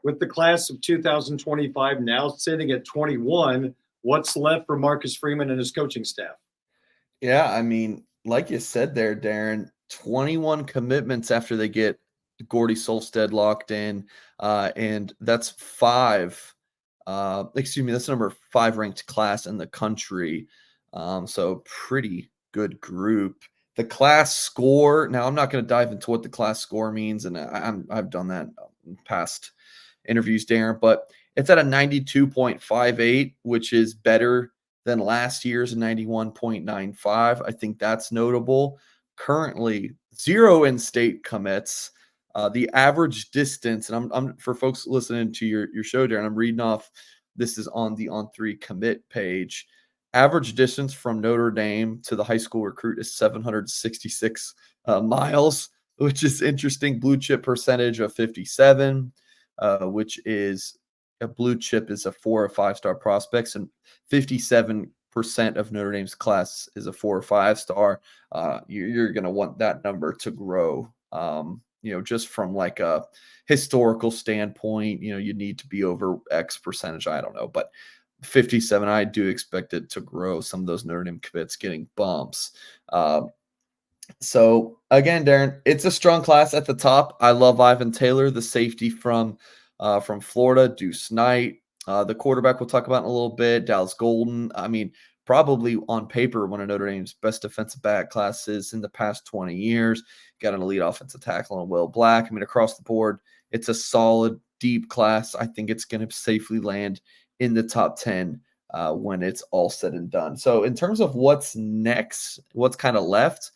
with the class of 2025 now sitting at 21, what's left for Marcus Freeman and his coaching staff? Yeah, I mean, like you said there, Darren, 21 commitments after they get Gordy Solstead locked in, and that's five. Excuse me, that's number 5 ranked class in the country. So pretty good group. The class score. Now, I'm not going to dive into what the class score means, and I've done that in past interviews, Darren, but it's at a 92.58, which is better than last year's 91.95. I think that's notable. Currently, 0 in-state commits. The average distance, and I'm for folks listening to your show, Darren, I'm reading off. This is on the On3 commit page. Average distance from Notre Dame to the high school recruit is 766 miles, which is interesting. Blue chip percentage of 57, which is a blue chip is a 4 or 5-star prospects, and 57% of Notre Dame's class is a 4 or 5-star. You're going to want that number to grow. Just from like a historical standpoint, you need to be over X percentage. I don't know, but 57, I do expect it to grow. Some of those Notre Dame commits getting bumps. So again, Darren, it's a strong class at the top. I love Ivan Taylor, the safety from Florida, Deuce Knight, the quarterback we'll talk about in a little bit, Dallas Golden. I mean, probably on paper one of Notre Dame's best defensive back classes in the past 20 years. Got an elite offensive tackle in Will Black. I mean, across the board, it's a solid, deep class. I think it's going to safely land in the top 10 when it's all said and done. So in terms of what's next, what's kind of left,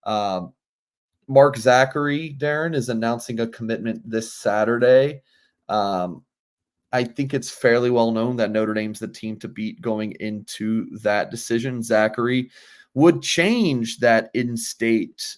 Mark Zachary, Darren, is announcing a commitment this Saturday. I think it's fairly well known that Notre Dame's the team to beat going into that decision. Zachary would change that in-state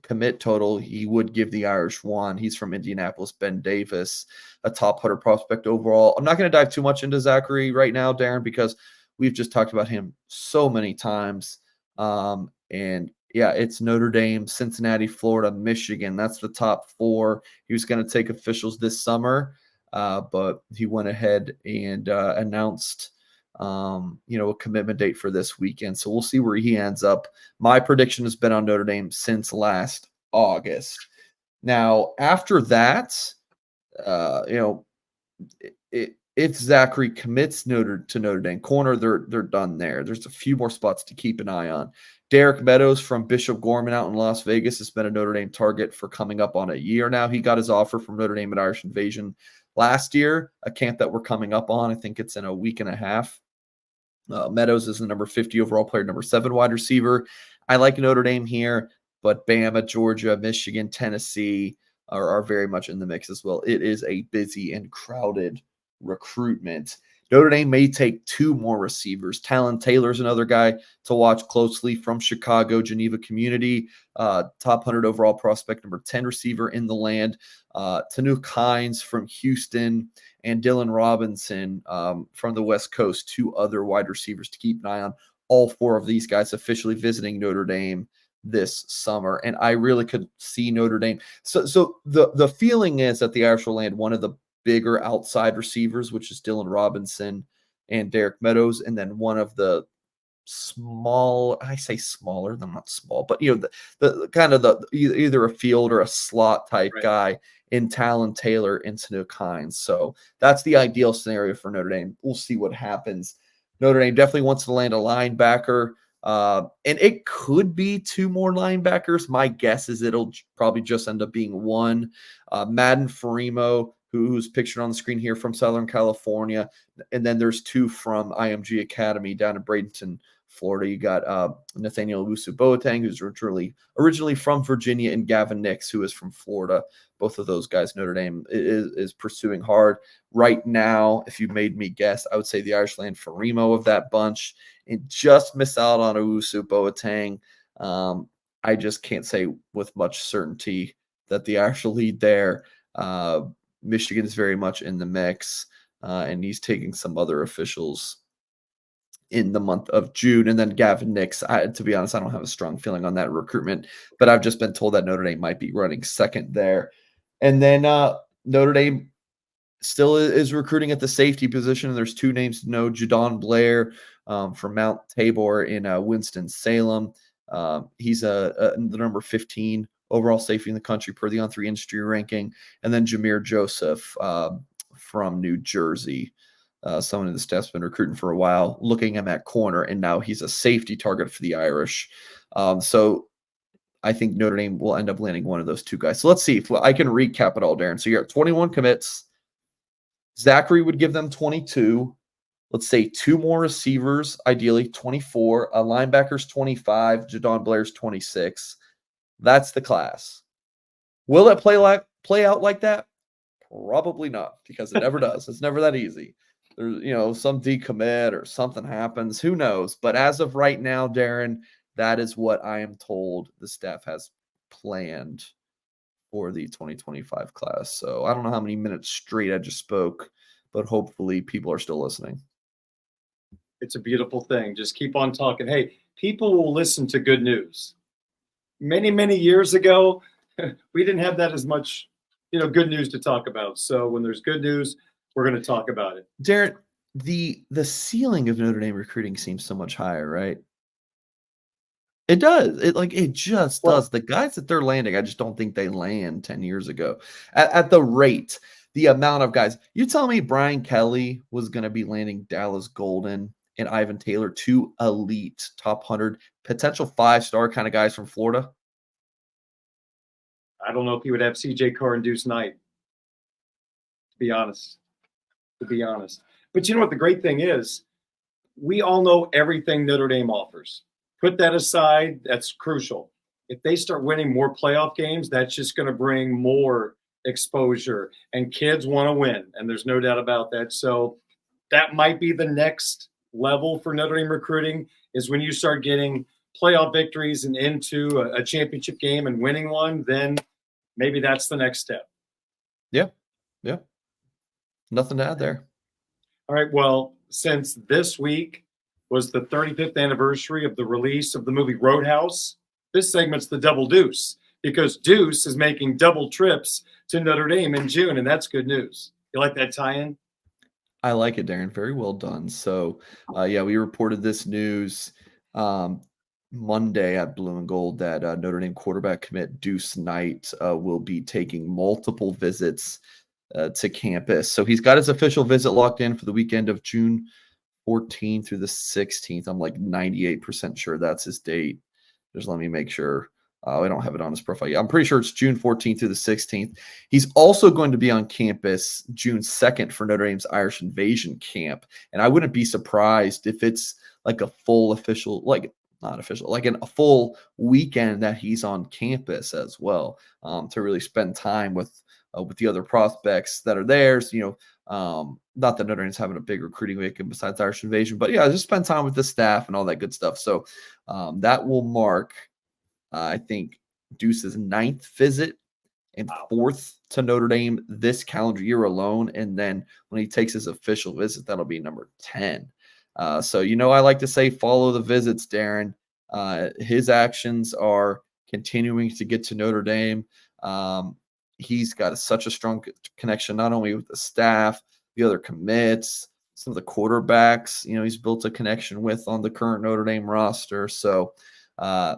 commit total. He would give the Irish one. He's from Indianapolis. Ben Davis, a top 100 prospect overall. I'm not going to dive too much into Zachary right now, Darren, because we've just talked about him so many times. And yeah, it's Notre Dame, Cincinnati, Florida, Michigan. That's the top 4. He was going to take officials this summer, but he went ahead and announced a commitment date for this weekend. So we'll see where he ends up. My prediction has been on Notre Dame since last August. Now, after that, if Zachary commits to Notre Dame corner, they're done there. There's a few more spots to keep an eye on. Derek Meadows from Bishop Gorman out in Las Vegas has been a Notre Dame target for coming up on a year now. He got his offer from Notre Dame at Irish Invasion last year, a camp that we're coming up on. I think it's in a week and a half. Meadows is the number 50 overall player, number 7 wide receiver. I like Notre Dame here, but Bama, Georgia, Michigan, Tennessee are very much in the mix as well. It is a busy and crowded recruitment. Notre Dame may take 2 more receivers. Talon Taylor's another guy to watch closely from Chicago, Geneva community, top 100 overall prospect, number 10 receiver in the land. Tanu Kynes from Houston and Dylan Robinson from the West Coast, 2 other wide receivers to keep an eye on. All 4 of these guys officially visiting Notre Dame this summer, and I really could see Notre Dame. So the feeling is that the Irish will land one of the bigger outside receivers, which is Dylan Robinson and Derek Meadows, and then one of the small, I say smaller, they're not small, but the kind of the either a field or a slot type guy in Talon Taylor and Tanu Kynes. So that's the ideal scenario for Notre Dame. We'll see what happens. Notre Dame definitely wants to land a linebacker. And it could be 2 more linebackers. My guess is it'll probably just end up being 1. Madden Farimo, who's pictured on the screen here, from Southern California. And then there's 2 from IMG Academy down in Bradenton, Florida. You got Nathaniel Owusu-Boateng, who's originally from Virginia, and Gavin Nix, who is from Florida. Both of those guys Notre Dame is pursuing hard. Right now, if you made me guess, I would say the Irish land Farimo of that bunch and just miss out on Owusu-Boateng. I just can't say with much certainty that the Irish will lead there. Michigan is very much in the mix, and he's taking some other officials in the month of June. And then Gavin Nix, to be honest, I don't have a strong feeling on that recruitment, but I've just been told that Notre Dame might be running second there. And then Notre Dame still is recruiting at the safety position. There's two names to know: Jadon Blair from Mount Tabor in Winston-Salem. He's the number 15 overall safety in the country per the On3 industry ranking. And then Jameer Joseph from New Jersey. Someone in the staff's been recruiting for a while, looking at him at corner, and now he's a safety target for the Irish. So I think Notre Dame will end up landing one of those two guys. So let's see if I can recap it all, Darren. So you're at 21 commits. Zachary would give them 22. Let's say two more receivers, ideally 24. A linebacker's 25. Jadon Blair's 26. That's the class. Will it play out like that? Probably not, because it never does. It's never that easy. There's, some decommit or something happens. Who knows? But as of right now, Darren, that is what I am told the staff has planned for the 2025 class. So I don't know how many minutes straight I just spoke, but hopefully people are still listening. It's a beautiful thing. Just keep on talking. Hey, people will listen to good news. Many, many years ago, we didn't have that as much, good news to talk about. So when there's good news, we're going to talk about it. Darren, the ceiling of Notre Dame recruiting seems so much higher, right? It does. It just does. The guys that they're landing, I just don't think they land 10 years ago. At the rate, the amount of guys. You tell me Brian Kelly was going to be landing Dallas Golden and Ivan Taylor, two elite top 100 potential 5-star kind of guys from Florida. I don't know if he would have CJ Carr and Deuce Knight, to be honest. But you know what the great thing is? We all know everything Notre Dame offers. Put that aside, that's crucial. If they start winning more playoff games, that's just going to bring more exposure. And kids want to win, and there's no doubt about that. So that might be the next level for Notre Dame recruiting, is when you start getting playoff victories and into a championship game and winning one, then maybe that's the next step. Yeah. Nothing to add there. All right. Well, since this week was the 35th anniversary of the release of the movie Roadhouse, this segment's the Double Deuce, because Deuce is making double trips to Notre Dame in June, and that's good news. You like that tie-in? I like it, Darren. Very well done. So, we reported this news Monday at Blue and Gold that Notre Dame quarterback commit Deuce Knight will be taking multiple visits to campus. So he's got his official visit locked in for the weekend of June 14th through the 16th. I'm like 98% sure that's his date. Just let me make sure. I don't have it on his profile yet. I'm pretty sure it's June 14th through the 16th. He's also going to be on campus June 2nd for Notre Dame's Irish Invasion Camp. And I wouldn't be surprised if it's like a full official, a full weekend that he's on campus as well, to really spend time with the other prospects that are there. So, not that Notre Dame's having a big recruiting weekend besides Irish Invasion, but just spend time with the staff and all that good stuff. So that will mark, I think, Deuce's 9th visit and 4th to Notre Dame this calendar year alone. And then when he takes his official visit, that'll be number 10. So, I like to say follow the visits, Darren. His actions are continuing to get to Notre Dame. He's got such a strong connection, not only with the staff, the other commits, some of the quarterbacks, he's built a connection with on the current Notre Dame roster. So, I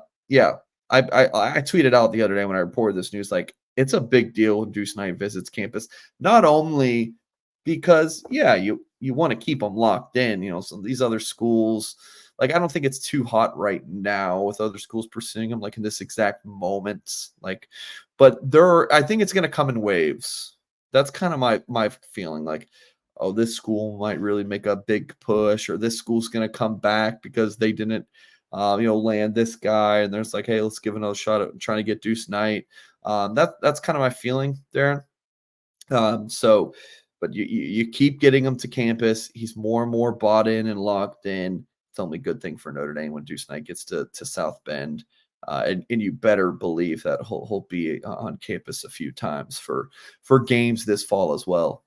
tweeted out the other day when I reported this news, like, it's a big deal when Deuce Knight visits campus, not only because, you want to keep them locked in, some of these other schools, like, I don't think it's too hot right now with other schools pursuing them, like in this exact moment, but I think it's going to come in waves. That's kind of my feeling, like, oh, this school might really make a big push, or this school's going to come back because they didn't, land this guy, and there's like, hey, let's give another shot at trying to get Deuce Knight. That's kind of my feeling, Darren. But you keep getting him to campus. He's more and more bought in and locked in. It's only a good thing for Notre Dame when Deuce Knight gets to South Bend. And you better believe that he'll be on campus a few times for games this fall as well.